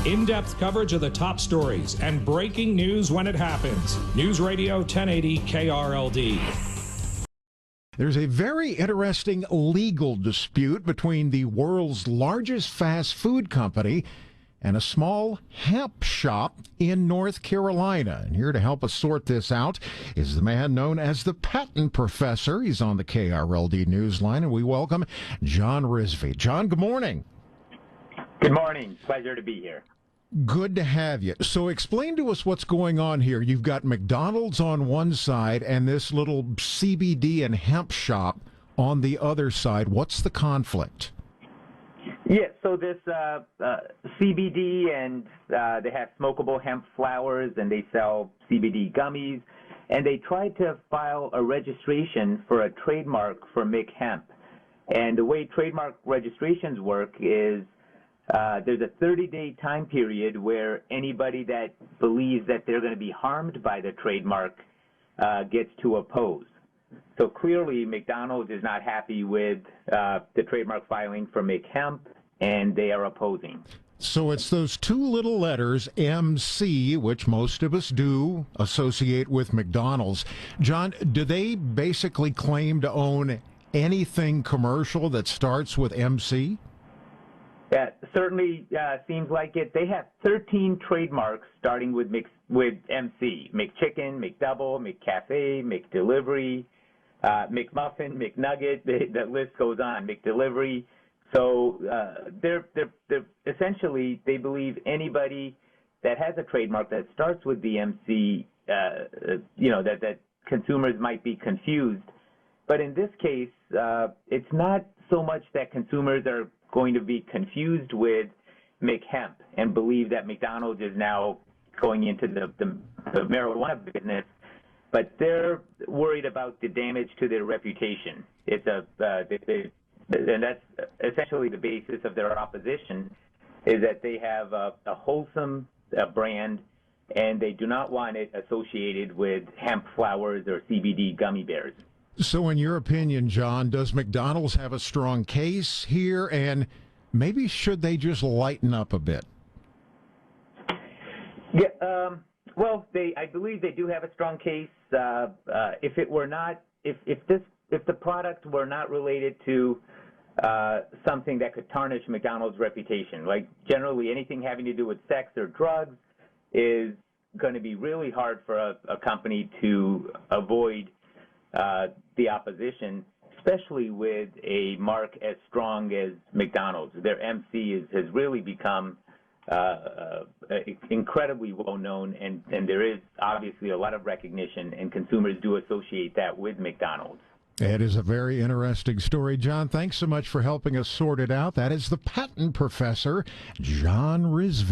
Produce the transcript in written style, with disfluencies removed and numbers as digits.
In-depth coverage of the top stories and breaking news when it happens. News Radio 1080 KRLD. There's a very interesting legal dispute between the world's largest fast food company and a small hemp shop in North Carolina. And here to help us sort this out is the man known as the patent professor. He's on the KRLD Newsline, and we welcome John Rizvi. John, good morning. Good morning. Pleasure to be here. Good to have you. So explain to us what's going on here. You've got McDonald's on one side and this little CBD and hemp shop on the other side. What's the conflict? Yeah, so this CBD, and they have smokable hemp flowers, and they sell CBD gummies, and they tried to file a registration for a trademark for McHemp. And the way trademark registrations work is there's a 30-day time period where anybody that believes that they're going to be harmed by the trademark gets to oppose. So clearly, McDonald's is not happy with the trademark filing for McHemp, and they are opposing. So it's those two little letters, MC, which most of us do associate with McDonald's. John, do they basically claim to own anything commercial that starts with MC? Yeah, certainly seems like it. They have 13 trademarks starting with MC: McChicken, McDouble, McCafe, McDelivery, McMuffin, McNugget. The list goes on. McDelivery. So they're essentially, they believe anybody that has a trademark that starts with the MC, that consumers might be confused. But in this case, it's not so much that consumers are going to be confused with McHemp and believe that McDonald's is now going into the marijuana business, but they're worried about the damage to their reputation. It's and that's essentially the basis of their opposition, is that they have a wholesome brand, and they do not want it associated with hemp flowers or CBD gummy bears. So in your opinion, John, does McDonald's have a strong case here, and maybe should they just lighten up a bit? Yeah, well, I believe they do have a strong case. If it were not, if the product were not related to something that could tarnish McDonald's reputation, like generally anything having to do with sex or drugs, is going to be really hard for a company to avoid the opposition, especially with a mark as strong as McDonald's. Their MC has really become incredibly well known, and there is obviously a lot of recognition, and consumers do associate that with McDonald's. It is a very interesting story. John, thanks so much for helping us sort it out. That is the patent professor, John Rizvi.